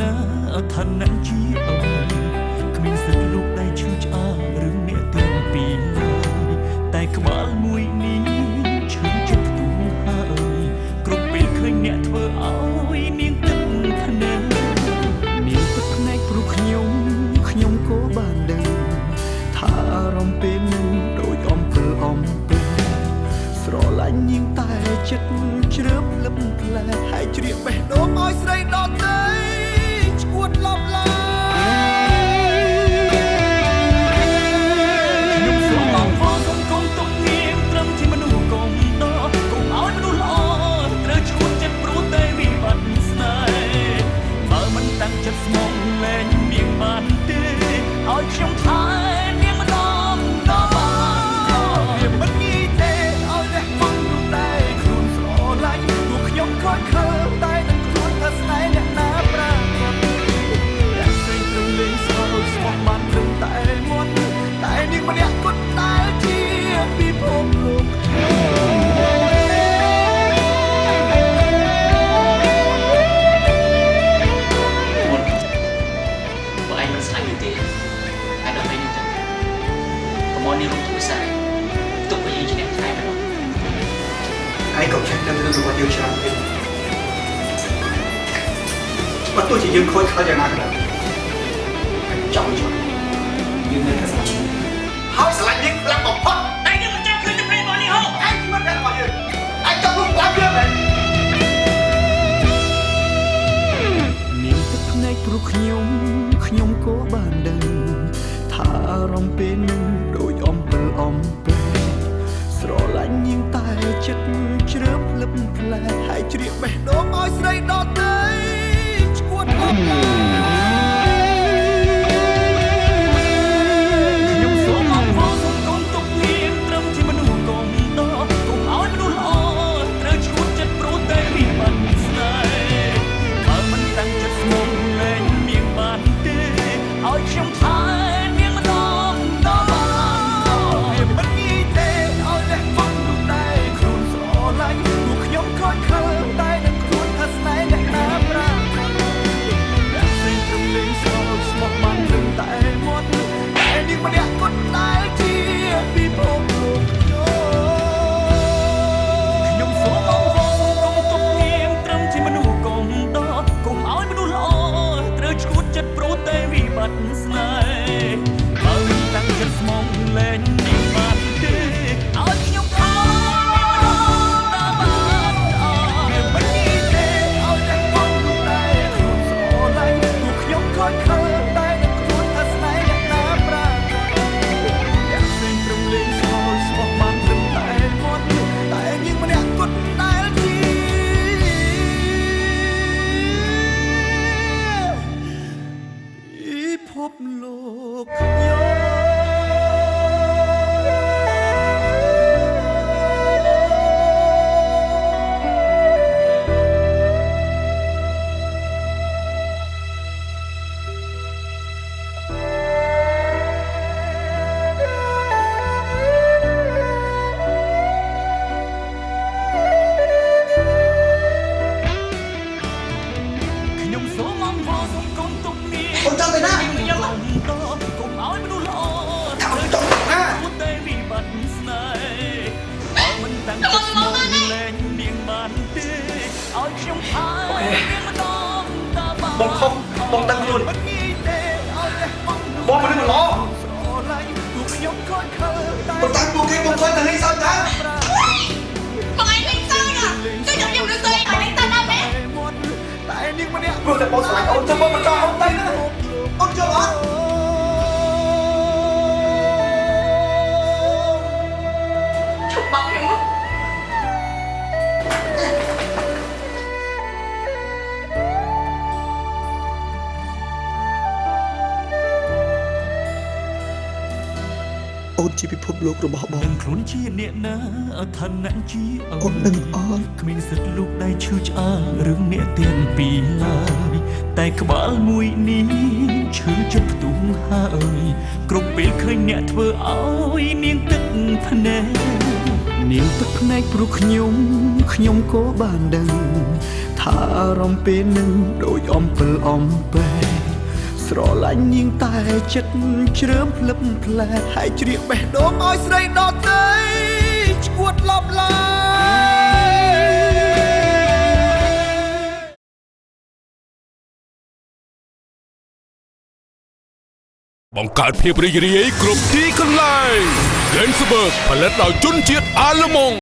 ណាឋានៈជាអើយគ្មានសិទ្ធិលោកដៃឈឺឆ្អាលឬអ្នកទាំងពីរឡើយតែក្បាលមួយនេះឈឺចិត្តផ្ទុះហើយគ្រប់ពេលឃើញអ្នកធ្វើឲ្យនាងទឹកភ្នែកនាងទឹកភ្នែកព្រោះខ្ញុំក៏បានដឹងថាអារម្មណ៍ពេលនឹងដូចអំពិលអំពើស្រឡាញ់នាងតែចិត្តជ្រើបលឹបផ្លែហើយជ្រាបបេះដូងឲ្យស្រីដទៃឈួតឡប់ឡាខ្ញុំសូមបងផងសូមកុំទុកនាងត្រឹមជាមនុស្សកុំដកកុំឲ្យមនុស្សល្អត្រូវឈួតចិត្តព្រោះតែវិបត្តិស្នេហ៍បើមិនតាំងចិត្តស្មងលែងនាងបានទេឲ្យខ្ញុំថែនាងម្ដងដល់វាមិនងាយទេឲ្យរះមកនោះតែខ្លួនស្រឡាញ់ពួកខ្ញុំខកខើតែនឹងខ្លួនថាស្នេហ៍អ្នកណាប្រាកដតែស្រីព្រមលេងស្គាល់ស្មោះបានព្រមតែមាត់តែនាងម្នាក់គត់តែជាពិភពលោកនេះរូបទូរស័ព្ទទុកឲ្យយើងឆ្ងាយតែម្ដងហើយកុំចេះដឹងរឿងរបស់យើងច្រើនពេកបើទោះជាយើងខូចខលយ៉ាងណាក៏ដោយចង់យើងនៅតែស្លាប់ហើយស្រឡាញ់យើងខ្លាំងបំផុតតែយើងមិនចាំឃើញតែពេលរបស់នេះហ៎ឯងមិនដឹងរបស់យើងឯងចង់លុបបាត់យើងមែននាងទឹកភ្នែកព្រោះខ្ញុំក៏បានដឹងថាអារម្មណ៍ពេលនឹងដូចអំពិលអំពើស្រឡាញ់នាងតែចិត្តជ្រើបលឹបផ្លែហើយជ្រាបបេះដូងឲ្យស្រីដទៃឈួតឡប់ឡាខ្ញុំសូមអរគុណសូមកុំទុកនាងត្រឹមជាមនុស្សកុំដកកុំឲ្យមនុស្សល្អត្រូវឈួតចិត្តព្រោះតែវិបត្តិស្នេហ៍បើមិនតាំងចិត្តស្មងលែងនាងបានទេឲ្យខ្ញុំថែស្នេហ៍បើមិនតាំងចិត្តស្មងលែងនាងបានទេឲ្យខ្ញុំខំដល់បានវាមិនងាយទេឲ្យតែបងនោះតែខ្លួនស្រឡាញ់ពួកខ្ញុំខកខើតែនឹងខ្លួនថាស្នេហ៍អ្នកណាប្រាកដយ៉ាងផ្សេងព្រមលេងស្គាល់ស្មោះបានត្រឹមតែមាត់តែនាងម្នាក់គត់ដែលជាភពលោកខ្ញុំសូមអរគុណសូមកុំទុកនាងខ្ញុំចង់ទៅណាកុំឲ្យមនុស្សល្អថាចង់ទៅណាតែវិបត្តិស្នេហ៍បើមិនតាំងចិត្តស្មងលែងនាងបានទេឲ្យខ្ញុំថែនាងម្ដងតាបងខំបងដឹងខ្លួនបងមិនល្អពួកខ្ញុំខកខើតែតែពួកគេបងខំទៅលេងសើចតាបងឯងលេងសើចណាជួយខ្ញុំរំលឹកឲ្យលេងតាណាមែនតែនាងម្នាក់ព្រោះតែបងស្រឡាញ់អូនទៅបងមិនចង់អូនទៅណាអូនយល់អត់ជប់បងខ្ញុំអូនជាពិភពលោករបស់បងខ្លួនជាអ្នកណាឋានៈជាអូននឹងអត់គ្មានសិទ្ធិលោកដៃឈឺឆ្អាលរឿងអ្នកទាំងពីរឡើយតែក្បាលមួយនេះឈឺចិត្តផ្ទុះហើយគ្រប់ពេលឃើញអ្នកធ្វើឲ្យនាងទឹកភ្នែកនាងទឹកភ្នែកព្រោះខ្ញុំក៏បានដឹងថា ថាអារម្មណ៍ពេលនឹងដូចអំពិលអំពែស្រឡាញ់នាងតែចិត្តជ្រើមភ្លឹបផ្លែហើយជ្រៀកបេះដូងឲ្យស្រីដទៃឈួតឡប់ឡាបង្កើតភាពរីករាយគ្រប់ទីកន្លែង Gensberg ផលិតដោយជនជាតិអាល្លឺម៉ង់